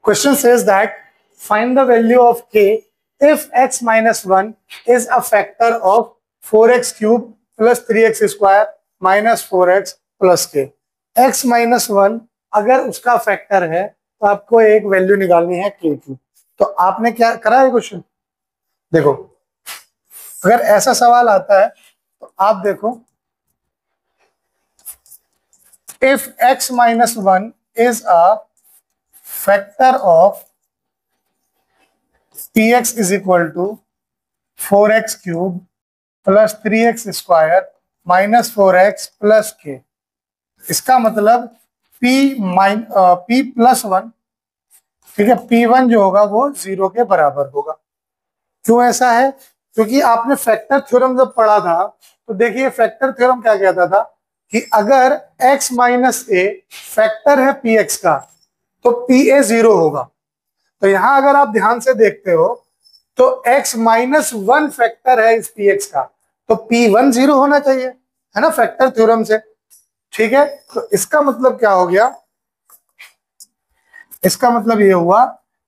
Question says that find the value of k if x minus 1 is a factor of 4x cube plus 3x square minus 4x plus k. x minus 1 अगर उसका factor है तो आपको एक value निकालनी है k की। तो आपने क्या करा है क्वेश्चन, देखो अगर ऐसा सवाल आता है तो आप देखो if x minus 1 is a factor of px is equal to 4x cube plus 3x square minus 4x plus k, इसका मतलब p प्लस 1, ठीक है, p1 जो होगा वो 0 के बराबर होगा। क्यों ऐसा है? क्योंकि आपने फैक्टर थ्योरम जब पढ़ा था तो देखिए फैक्टर थ्योरम क्या कहता था कि अगर x माइनस ए फैक्टर है px का तो pa 0 होगा। तो यहां अगर आप ध्यान से देखते हो तो x माइनस 1 फैक्टर है इस px का, तो p1 0 होना चाहिए, है ना, फैक्टर थ्योरम से। ठीक है, तो इसका मतलब क्या हो गया, इसका मतलब ये हुआ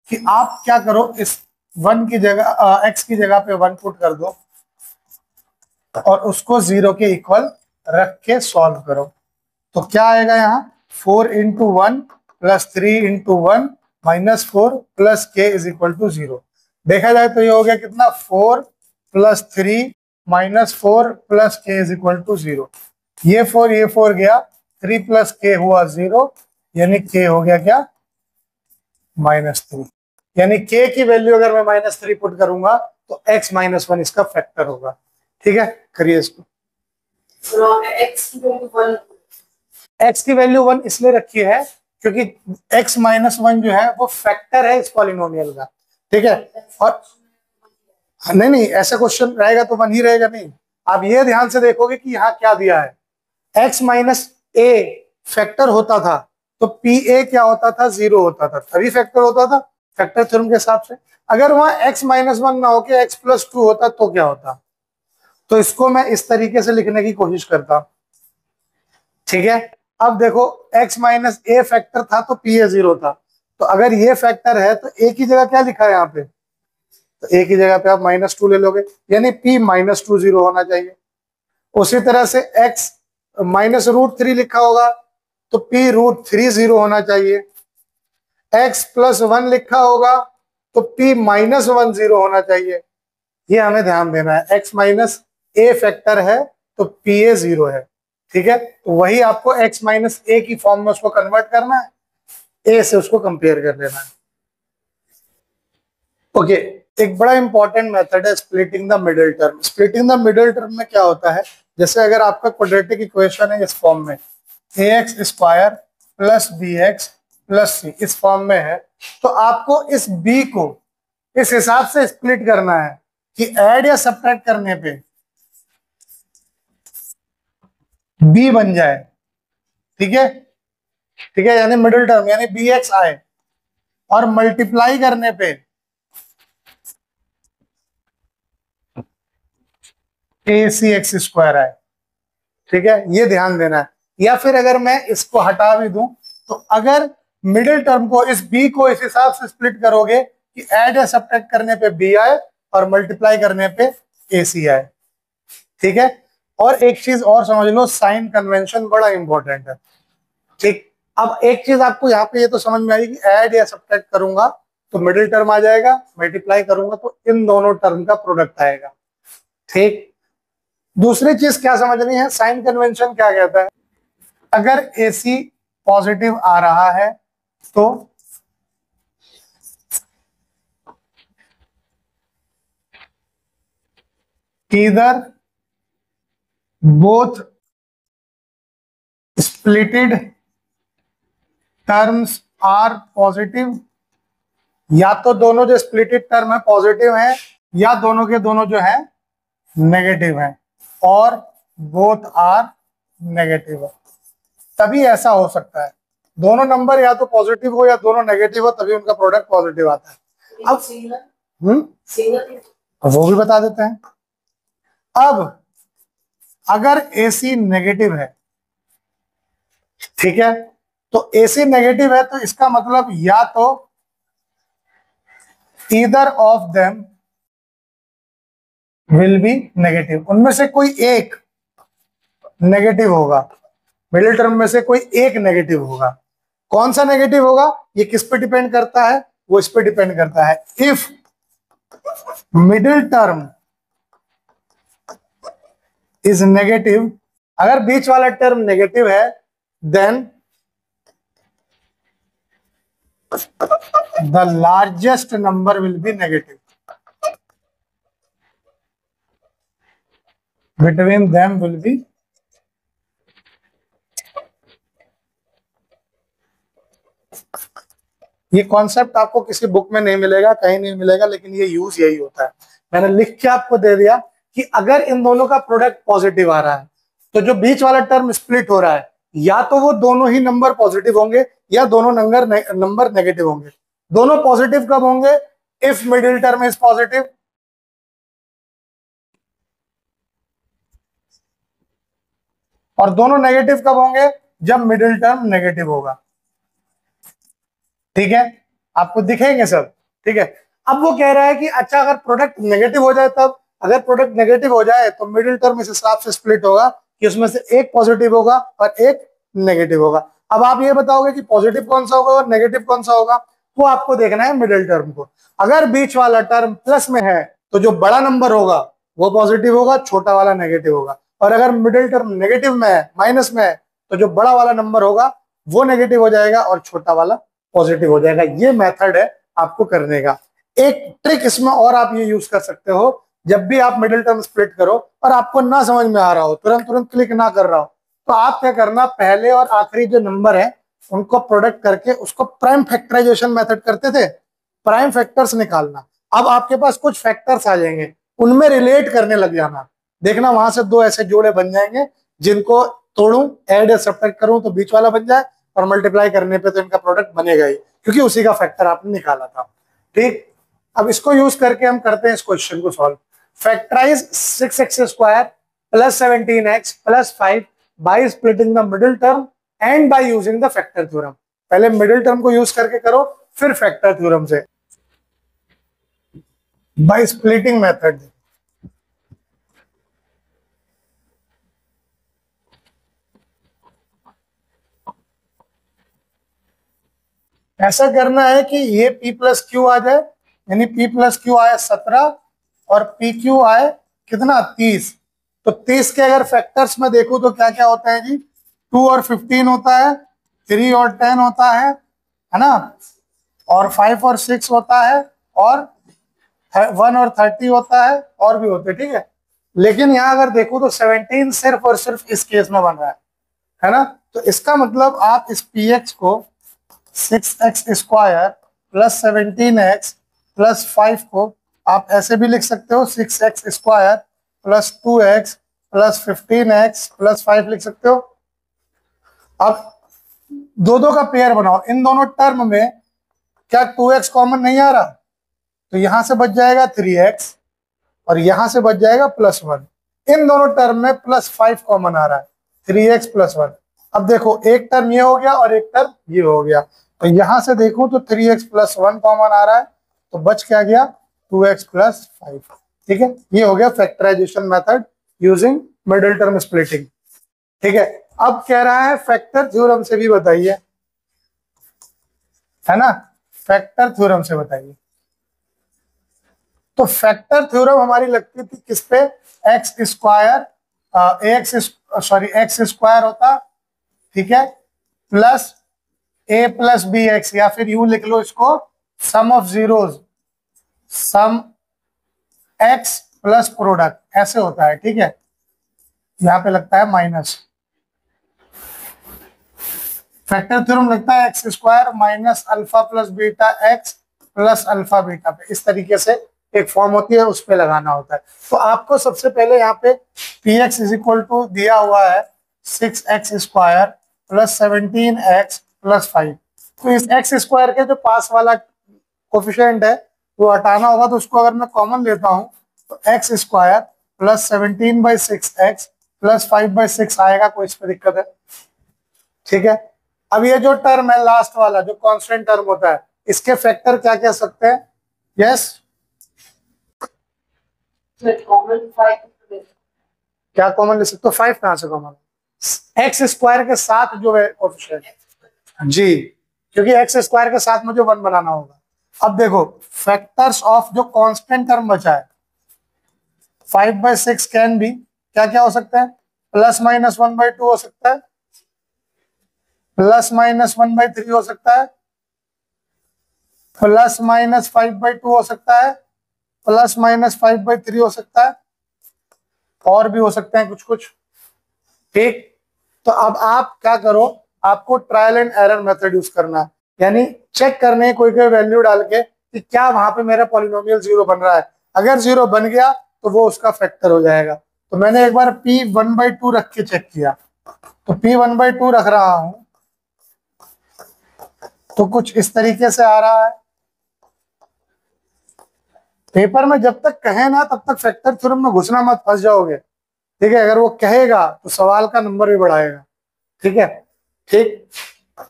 कि आप क्या करो, इस 1 की जगह x की जगह पे 1 पुट कर दो और उसको 0 के इक्वल रख के सॉल्व करो। तो क्या आएगा यहाँ 4 into 1 plus 3 into 1 minus 4 plus के इज इक्वल टू 0। देखा जाए तो ये हो गया कितना 4 प्लस 3 माइनस 4 प्लस के इज इक्वल टू 0। ये 4 गया, 3 प्लस के हुआ 0, यानी के हो गया क्या -3। यानी के की वैल्यू अगर मैं -3 पुट करूंगा तो x माइनस 1 इसका फैक्टर होगा। ठीक है, करिए इसको। x की वैल्यू 1 इसलिए रखी है क्योंकि x माइनस 1 जो है वो फैक्टर है इस पॉलिनोमियल का। ठीक है, और नहीं ऐसा क्वेश्चन रहेगा तो 1 ही रहेगा, नहीं। आप ये ध्यान से देखोगे कि यहाँ क्या दिया है, x माइनस ए फैक्टर होता था तो पी ए क्या होता था 0 होता था, तभी फैक्टर होता था फैक्टर थ्योरम के हिसाब से। अगर वहां x माइनस 1 ना होके x प्लस 2 होता तो क्या होता, तो इसको मैं इस तरीके से लिखने की कोशिश करता। ठीक है, अब देखो x माइनस ए फैक्टर था तो पी ए 0 था, तो अगर ये फैक्टर है तो ए की जगह क्या लिखा है यहाँ पे, तो ए की जगह पे आप -2 ले लोगे, यानी p -2 0 होना चाहिए। उसी तरह से x माइनस √3 लिखा होगा तो p √3 0 होना चाहिए। x प्लस 1 लिखा होगा तो p -1 0 होना चाहिए। ये हमें ध्यान देना है, x माइनस ए फैक्टर है तो p a 0 है। ठीक है, तो वही आपको x माइनस ए की फॉर्म में उसको कन्वर्ट करना है, a से उसको कंपेयर कर लेना है। ओके, एक बड़ा इंपॉर्टेंट मेथड है splitting the middle term. Splitting the middle term में क्या होता है, जैसे अगर आपका क्वाड्रेटिक इक्वेशन है इस फॉर्म में ax square plus bx plus c इस फॉर्म में है, तो आपको इस b को इस हिसाब से स्प्लिट करना है कि ऐड या सब्ट्रैक्ट करने पे b बन जाए। ठीक है, ठीक है, यानी मिडिल टर्म यानी bx आए और मल्टीप्लाई करने पे ac(x स्क्वायर आए। ठीक है, ये ध्यान देना है। या फिर अगर मैं इसको हटा भी दूं तो अगर मिडिल टर्म को इस b को इस हिसाब से स्प्लिट करोगे कि ऐड या सब्ट्रैक्ट करने पे b आए और मल्टीप्लाई करने पे ac आए। ठीक है, और एक चीज और समझ लो, साइन कन्वेंशन बड़ा इंपॉर्टेंट है। ठीक, अब एक चीज आपको यहाँ पे ये तो समझ में आई कि ऐड या सब्ट्रैक्ट करूंगा तो मिडिल टर्म आ जाएगा, मल्टीप्लाई करूंगा तो इन दोनों टर्म का प्रोडक्ट आएगा। ठीक, दूसरी चीज क्या समझनी है, साइन कन्वेंशन क्या कहता है, अगर AC पॉजिटिव आ रहा है तो either both splitted terms are positive, या तो दोनों जो स्प्लिटेड टर्म है पॉजिटिव है या दोनों के दोनों जो है नेगेटिव है, और बोथ आर नेगेटिव है। तभी ऐसा हो सकता है, दोनों नंबर या तो पॉजिटिव हो या दोनों नेगेटिव हो, तभी उनका प्रोडक्ट पॉजिटिव आता है। अब वो भी बता देते हैं। अब अगर AC नेगेटिव है, ठीक है, तो AC नेगेटिव है तो इसका मतलब या तो either of them will be negative, उनमें से कोई एक नेगेटिव होगा, मिडिल टर्म में से कोई एक नेगेटिव होगा। कौन सा नेगेटिव होगा, ये किस पे डिपेंड करता है, वो इस पे डिपेंड करता है। If middle term is negative, अगर बीच वाला टर्म नेगेटिव है, then the largest number will be negative, between them will be, ये कॉन्सेप्ट आपको किसी बुक में नहीं मिलेगा, कहीं नहीं मिलेगा, लेकिन ये यूज यही होता है। मैंने लिख के आपको दे दिया कि अगर इन दोनों का प्रोडक्ट पॉजिटिव आ रहा है तो जो बीच वाला टर्म स्प्लिट हो रहा है, या तो वो दोनों ही नंबर पॉजिटिव होंगे या दोनों नंबर नेगेटिव होंगे। दोनों पॉजिटिव कब होंगे, if middle term is positive, और दोनों नेगेटिव कब होंगे, जब मिडिल टर्म नेगेटिव होगा। ठीक है, आपको दिखेंगे सब। ठीक है, अब वो कह रहा है कि अच्छा अगर प्रोडक्ट नेगेटिव हो जाए तब, अगर प्रोडक्ट नेगेटिव हो जाए तो मिडिल टर्म इस हिसाब से स्प्लिट होगा कि उसमें से एक पॉजिटिव होगा और एक नेगेटिव होगा। अब आप ये बताओगे कि पॉजिटिव कौन सा होगा और नेगेटिव कौन सा होगा, वो आपको देखना है मिडिल टर्म को। अगर बीच वाला टर्म प्लस में है तो जो बड़ा नंबर होगा वो पॉजिटिव होगा, छोटा वाला नेगेटिव होगा। और अगर मिडिल टर्म नेगेटिव में है, माइनस में है, तो जो बड़ा वाला नंबर होगा वो नेगेटिव हो जाएगा और छोटा वाला पॉजिटिव हो जाएगा। ये मेथड है आपको करने का। एक ट्रिक इसमें और आप ये यूज कर सकते हो, जब भी आप मिडिल टर्म स्प्लिट करो और आपको ना समझ में आ रहा हो, तुरंत तुरंत क्लिक ना कर रहा हो, तो आप क्या करना, पहले और आखिरी जो नंबर है उनको प्रोडक्ट करके उसको प्राइम फैक्टराइजेशन मेथड करते थे, प्राइम फैक्टर्स निकालना। अब आपके पास कुछ फैक्टर्स आ जाएंगे, उनमें रिलेट करने लग जाना, देखना वहां से दो ऐसे जोड़े बन जाएंगे जिनको तोड़ूं, ऐड या सब्ट्रैक्ट करूं तो बीच वाला बन जाए, और मल्टीप्लाई करने पे तो इनका प्रोडक्ट बनेगा ही, क्योंकि उसी का फैक्टर आपने निकाला था। ठीक, अब इसको यूज करके हम करते हैं इस क्वेश्चन को solve. Factorise 6x² plus 17x plus 5 by splitting the middle term and by using the factor theorem. पहले मिडिल टर्म को यूज करके करो, फिर फैक्टर थ्योरम से, बाय स्प्लिटिंग मेथड। ऐसा करना है कि ये p प्लस क्यू आ जाए, यानी p प्लस क्यू आए 17 और पी क्यू आए कितना 30। तो 30 के अगर फैक्टर्स में देखूं तो क्या क्या होता है जी, 2 और 15 होता है, 3 और 10 होता है ना, और 5 और 6 होता है, और 1 और 30 होता है, और भी होते हैं। ठीक है, लेकिन यहाँ अगर देखो तो 17 सिर्फ और सिर्फ इस केस में बन रहा है ना। तो इसका मतलब आप इस px को 6x² प्लस 17x प्लस 5 को आप ऐसे भी लिख सकते हो, 6x² plus 2x plus 15x plus 5 लिख सकते हो। अब दो दो का पेयर बनाओ, इन दोनों टर्म में क्या 2x कॉमन नहीं आ रहा, तो यहां से बच जाएगा 3x और यहां से बच जाएगा +1। इन दोनों टर्म में +5 कॉमन आ रहा है, 3x + 1। अब देखो एक टर्म ये हो गया और एक टर्म ये हो गया, तो यहां से देखो तो 3x + 1 कॉमन आ रहा है, तो बच क्या गया 2x + 5। ठीक है, ये हो गया factorisation method using middle term splitting. ठीक है, अब कह रहा है फैक्टर थ्योरम से भी बताइए, है ना, फैक्टर थ्योरम से बताइए। तो फैक्टर थ्योरम हमारी लगती थी किस पे, x स्क्वायर होता, ठीक है, प्लस a + bx, या फिर यूं लिख लो इसको, sum of zeros, sum x plus product, ऐसे होता है। ठीक है, यहां पे लगता है माइनस, फैक्टर थ्योरम लगता है x² minus alpha plus beta x plus alpha beta पे, इस तरीके से एक फॉर्म होती है, उस पे लगाना होता है। तो आपको सबसे पहले यहाँ पे px = दिया हुआ है 6x² प्लस 17x प्लस 5। तो इस x² के जो पास वाला कोफिशिएंट है वो हटाना होगा, तो उसको अगर मैं कॉमन लेता हूँ तो x² प्लस 17/6x प्लस 5/6 आएगा, कोई इस पर दिक्कत है। ठीक है, अब ये जो टर्म है लास्ट वाला जो कांस्टेंट टर्म होता है, इसके फैक्टर क्या कह सकते हैं, यस, क्या कॉमन ले सकते हो? 5 कहां से कॉमन? एक्स स्क्वायर के साथ जो है कोएफिशिएंट जी, क्योंकि एक्स स्क्वायर के साथ मुझे 1 बनाना होगा। अब देखो फैक्टर्स ऑफ जो कांस्टेंट टर्म बचा है 5/6 कैन बी, क्या क्या हो सकता है? +-1/2 हो सकता है, +-1/3 हो सकता है, +-5/2 हो सकता है, +-5/3 हो सकता है, और भी हो सकते हैं कुछ कुछ। ठीक, तो अब आप क्या करो, आपको trial and error method use करना है, यानी चेक करने कोई कोई वैल्यू डाल के कि क्या वहां पे मेरा पॉलिनोमियल 0 बन रहा है। अगर 0 बन गया तो वो उसका फैक्टर हो जाएगा। तो मैंने एक बार p1/2 रख के चेक किया, तो p1/2 रख रहा हूं तो कुछ इस तरीके से आ रहा है। पेपर में जब तक कहे ना तब तक फैक्टर थ्योरम में घुसना मत, फंस जाओगे। ठीक है, अगर वो कहेगा तो सवाल का नंबर भी बढ़ाएगा। ठीक है, ठीक,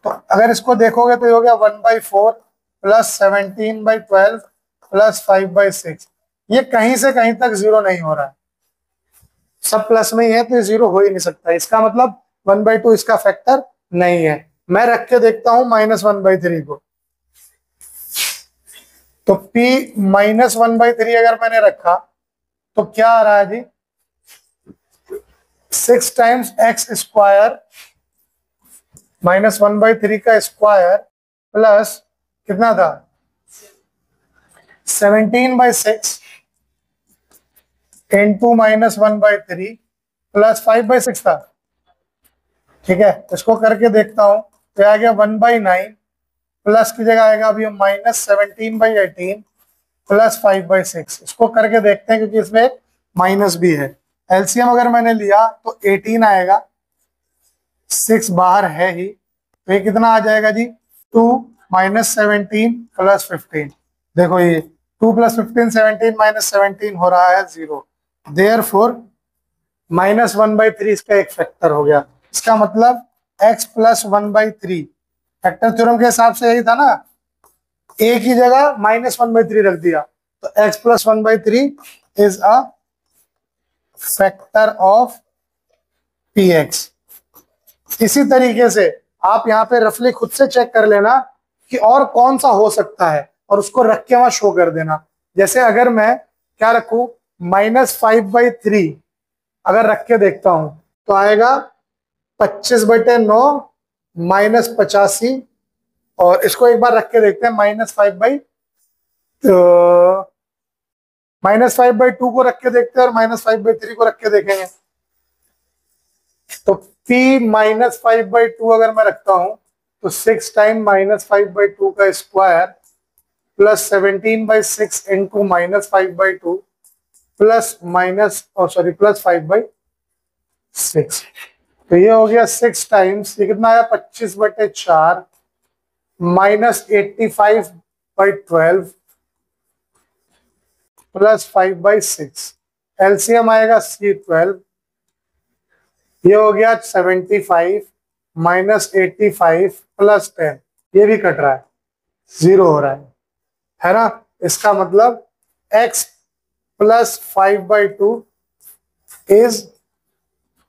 तो अगर इसको देखोगे तो ये हो गया 1/4 + 17/12 + 5/6। ये कहीं से कहीं तक 0 नहीं हो रहा है, सब प्लस में ही है, तो ये 0 हो ही नहीं सकता। इसका मतलब 1/2 इसका फैक्टर नहीं है। मैं रख के देखता हूं -1/3 को, तो p -1/3 अगर मैंने रखा तो क्या आ रहा है जी? 6 टाइम्स x स्क्वायर -1/3 का स्क्वायर प्लस कितना था? 17/6 इंटू -1/3 प्लस 5/6 था। ठीक है, इसको करके देखता हूं तो आ गया 1/9 प्लस की जगह आएगा अभी -17/18 प्लस 5/6। इसको करके देखते हैं क्योंकि इसमें एक माइनस भी है। एलसीएम अगर मैंने लिया तो 18 आएगा, 6 बाहर है ही, तो ये कितना आ जाएगा जी? 2 -17 + 15। देखो ये 2 + 15 17 -17 हो रहा है 0। देयरफॉर -1/3 इसका एक फैक्टर हो गया। इसका मतलब x + 1/3 फैक्टर थ्योरम के हिसाब से यही था ना, a की जगह -1/3 रख दिया, तो x + 1/3 is a factor of px। इसी तरीके से आप यहाँ पे रफली खुद से चेक कर लेना कि और कौन सा हो सकता है और उसको रख के वहां शो कर देना। जैसे अगर मैं क्या रखूं, -5/3 अगर रख के देखता हूं तो आएगा 25/9 -85, और इसको एक बार रख के देखते हैं -5/2 को रख के देखते हैं और -5/3 को रख के देखेंगे। तो p -5/2 अगर मैं रखता हूं तो 6 टाइम -5/2 का square plus 17/6 into -5/2 plus plus 5/6। तो ये हो गया 6 टाइम्स, ये कितना आया 25/4 -85/12 प्लस 5/6। एलसीएम आएगा C12, ये हो गया 75 -85 प्लस 10, ये भी कट रहा है, 0 हो रहा है ना। इसका मतलब x + 5/2 is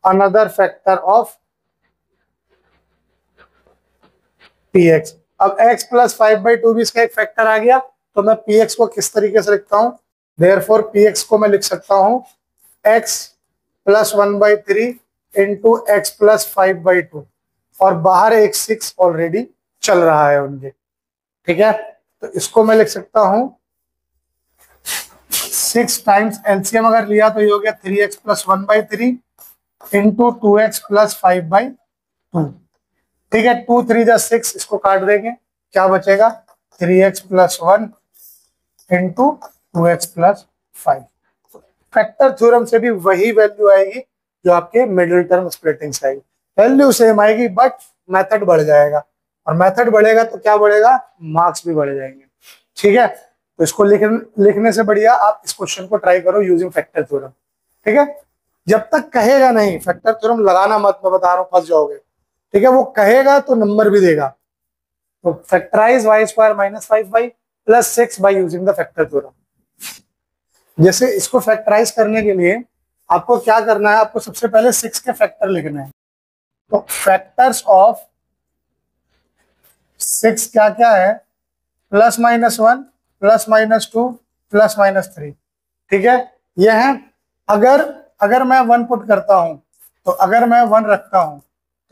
another factor of px। अब x + 5/2 भी इसका एक फैक्टर आ गया, तो मैं px को किस तरीके से लिखता हूं? देयरफॉर px को मैं लिख सकता हूं x + 1/3 इंटू x + 5/2, और बाहर एक 6 ऑलरेडी चल रहा है उनके। ठीक है, तो इसको मैं लिख सकता हूं 6 टाइम्स, एलसीएम अगर लिया तो ये हो गया 3x + 1/3 इंटू 2x + 5/2। ठीक है, 2 3 जा 6, इसको काट देंगे, क्या बचेगा? 3x + 1 into 2x + 5। Factor theorem से भी वही वैल्यू आएगी जो आपके मिडिल टर्म स्प्लिटिंग से आएगी, वैल्यू सेम आएगी, बट मेथड बढ़ जाएगा, और मेथड बढ़ेगा तो क्या बढ़ेगा? मार्क्स भी बढ़ जाएंगे। ठीक है, तो इसको लिखने से बढ़िया आप इस क्वेश्चन को ट्राई करो यूजिंग फैक्टर थ्योरम। ठीक है, जब तक कहेगा नहीं फैक्टर थ्योरम लगाना मत, मैं बता रहा हूं फंस जाओगे। ठीक है, वो कहेगा तो नंबर भी देगा। तो factorise y² - 5y plus 6 by using the factor theorem. जैसे इसको फैक्टराइज करने के लिए आपको क्या करना है, आपको सबसे पहले 6 के फैक्टर लिखने हैं। तो फैक्टर्स ऑफ 6 क्या क्या है, +-1, +-2, +-3। ठीक है, ये है। अगर अगर मैं 1 पुट करता हूं, तो अगर मैं 1 रखता हूं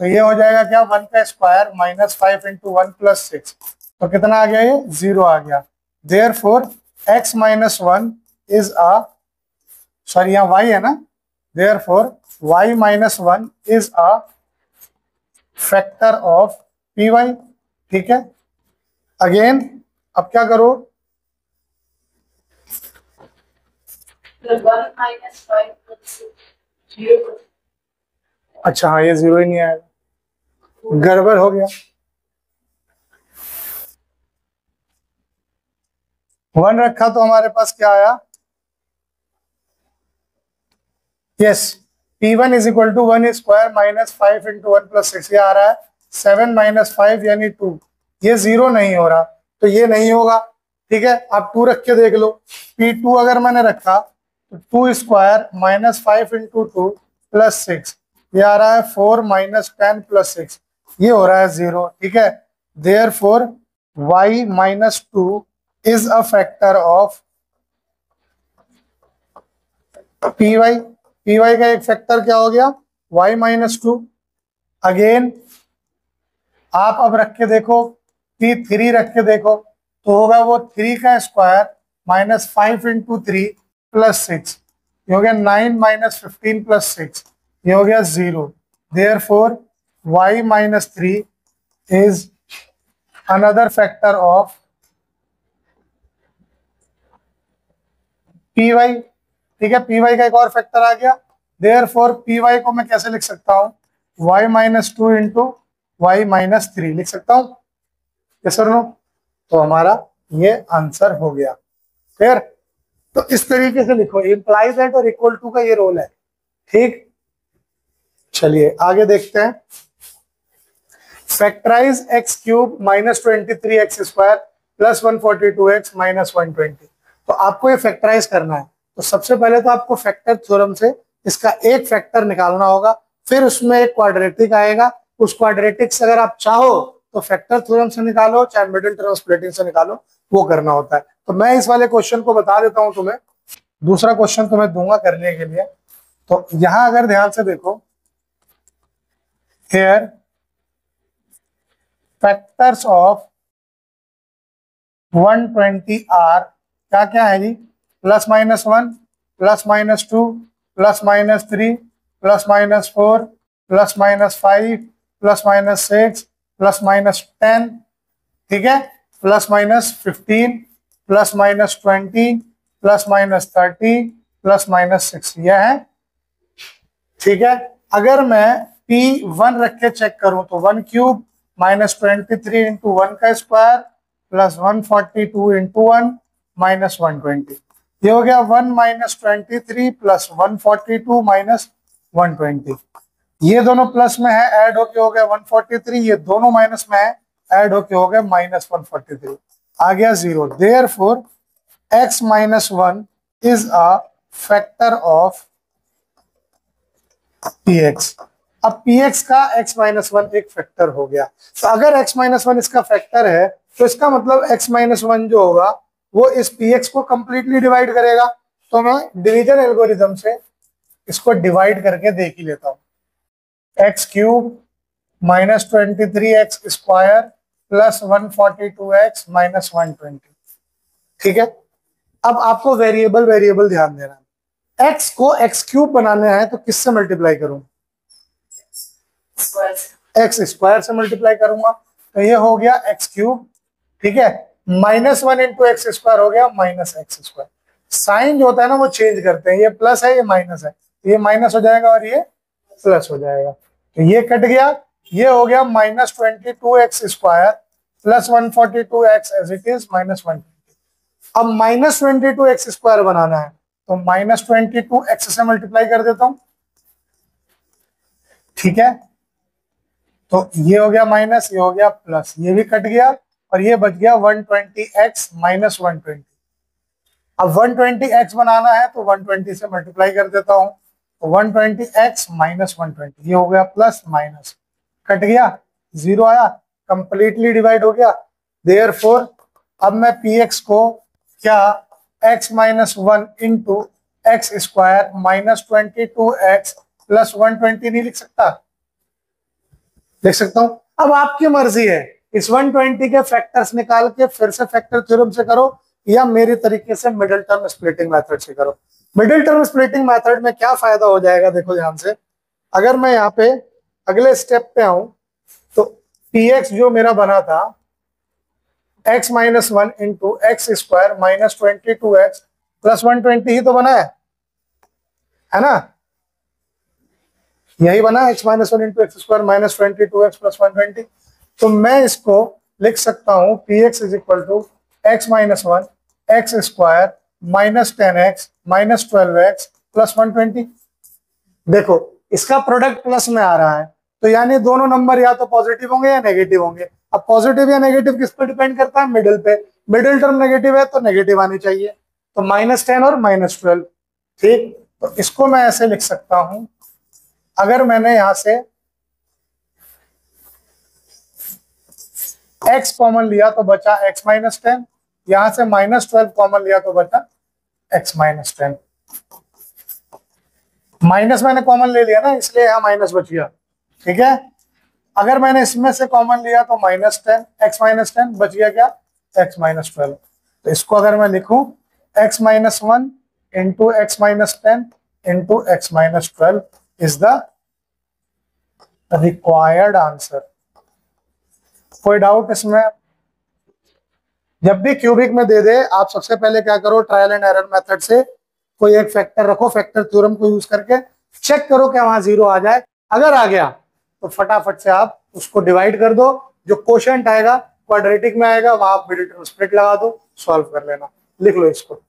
तो ये हो जाएगा क्या, 1 का स्क्वायर -5 × 1 + 6, तो कितना आ गया, ये 0 आ गया। Therefore x - 1 is a, sorry यहाँ y है ना, therefore y - 1 is a factor of py। ठीक है, अगेन अब क्या करो, अच्छा हाँ ये 0 ही नहीं आएगा, गड़बड़ हो गया। 1 रखा तो हमारे पास क्या आया, यस, P1 = 1 स्क्वायर -5 × 1 + 6, ये आ रहा है 7 - 5 यानी 2। ये 0 नहीं हो रहा तो ये नहीं होगा। ठीक है, आप 2 रख के देख लो। P2 अगर मैंने रखा तो 2 स्क्वायर -5 × 2 + 6, ये आ रहा है 4 - 10 + 6, ये हो रहा है 0। ठीक है, therefore y - 2 is a factor of py। py का एक फैक्टर क्या हो गया, y - 2। अगेन आप अब रख के देखो, p3 रख के देखो तो होगा वो 3 का स्क्वायर -5 × 3 + 6, ये हो गया 9 - 15 + 6, ये हो गया 0। Therefore y - 3 is another factor of py। ठीक है, py का एक और फैक्टर आ गया। देयरफॉर py को मैं कैसे लिख सकता हूँ, y - 2 × y - 3 लिख सकता हूँ, यस और नो। तो हमारा ये आंसर हो गया। फिर तो इस तरीके से लिखो, इम्प्लाइज एट और इक्वल टू का ये रोल है। ठीक, चलिए आगे देखते हैं। Factorise x³ -23x² + 142x - 120। तो आपको ये फैक्टराइज करना है, तो सबसे पहले तो आपको फैक्टर थ्योरम से इसका एक फैक्टर निकालना होगा, फिर उसमें एक क्वाड्रेटिक आएगा, उस क्वाड्रेटिक से अगर आप चाहो तो फैक्टर थ्योरम से निकालो, चाहे मिडिल टर्म स्प्लिटिंग से निकालो, वो करना होता है। तो मैं इस वाले क्वेश्चन को बता देता हूं तुम्हें, दूसरा क्वेश्चन तुम्हें दूंगा करने के लिए। तो यहां अगर ध्यान से देखो, हियर फैक्टर्स ऑफ 120 आर क्या क्या है जी, +-1, +-2, +-3, +-4, +-5, +-6, +-10। ठीक है, +-15, +-20, +-30, +-6, यह है। ठीक है, अगर मैं P1 रख के चेक करूं तो 1³ -23 × 1 का स्क्वायर +142 × 1 -120, ये हो गया 1 - 23 + 142 - 120। ये दोनों प्लस में है, ऐड होके हो गया 143, ये दोनों माइनस में है, ऐड होके हो गया -143, आ गया 0। Therefore x - 1 is a factor of px। अब px का x - 1 एक फैक्टर हो गया। तो अगर x - 1 इसका फैक्टर है तो इसका मतलब x - 1 जो होगा वो इस px को कंप्लीटली डिवाइड करेगा। तो मैं डिवीजन एल्गोरिथम से इसको डिवाइड करके देख ही लेता हूं। x³ -23x² + 142x - 120। ठीक है, अब आपको वेरिएबल वेरिएबल ध्यान देना है। x को x³ बनाना है तो किससे मल्टीप्लाई करूं, x² से मल्टीप्लाई करूंगा, तो ये हो गया x³। ठीक है, -1 × x² हो गया -x²। साइन जो होता है ना वो चेंज करते हैं, ये प्लस है ये माइनस है, ये माइनस हो जाएगा और ये प्लस हो जाएगा, तो ये कट गया, ये हो गया -22x² + 142x as it is -120। अब -22x² बनाना है तो -22x से मल्टीप्लाई कर देता हूं। ठीक है, तो ये हो गया माइनस, ये हो गया प्लस, ये भी कट गया और ये बच गया 120x माइनस 120। अब 120x बनाना है तो 120 से मल्टीप्लाई कर देता हूं, तो 120x माइनस 120, ये हो गया प्लस माइनस, कट गया, जीरो आया, कंप्लीटली डिवाइड हो गया। देयरफॉर अब मैं px को क्या x minus 1 into x square minus 22x plus 120 नहीं लिख सकता? लिख सकता हूं। अब आपकी मर्जी है, इस 120 के फैक्टर्स निकाल के फिर से फैक्टर थ्योरम से करो या मेरे तरीके से मिडिल टर्म स्प्लिटिंग मेथड से करो। मिडिल टर्म स्प्लिटिंग मेथड में क्या फायदा हो जाएगा, देखो ध्यान से, अगर मैं यहाँ पे अगले स्टेप पे आऊं तो px जो मेरा बना था x minus 1 into x square minus 22x plus 120 ही तो बना है ना, यही बना x minus 1 into x square minus 22x plus 120। तो मैं इसको लिख सकता हूं px is equal to x minus 1 x square minus 10x minus 12x plus 120। देखो इसका प्रोडक्ट प्लस में आ रहा है, तो यानी दोनों नंबर या तो पॉजिटिव होंगे या नेगेटिव होंगे। अब पॉजिटिव या नेगेटिव किस पर डिपेंड करता है? मिडिल पे। मिडिल टर्म नेगेटिव है तो नेगेटिव आनी चाहिए, तो माइनस 10 और माइनस 12। ठीक, तो इसको मैं ऐसे लिख सकता हूं, अगर मैंने यहां से x कॉमन लिया तो बचा x माइनस 10, यहां से माइनस 12 कॉमन लिया तो बचा x माइनस 10। माइनस मैंने कॉमन ले लिया ना, इसलिए यहां माइनस बच गया। ठीक है, अगर मैंने इसमें से कॉमन लिया तो माइनस 10, x माइनस 10 बच गया क्या? x minus 12। तो इसको अगर मैं लिखूं x minus 1 into x minus 10 into x minus 12 is the required answer. कोई डाउट इसमें? जब भी क्यूबिक में दे दे, आप सबसे पहले क्या करो, ट्रायल एंड एरर मेथड से कोई एक फैक्टर रखो, फैक्टर थ्योरम को यूज करके चेक करो क्या वहां जीरो आ जाए। अगर आ गया तो फटाफट से आप उसको डिवाइड कर दो, जो क्वोशिएंट आएगा क्वाड्रेटिक में आएगा, वहां आप मिडिल टर्म स्प्लिट लगा दो, सॉल्व कर लेना। लिख लो इसको।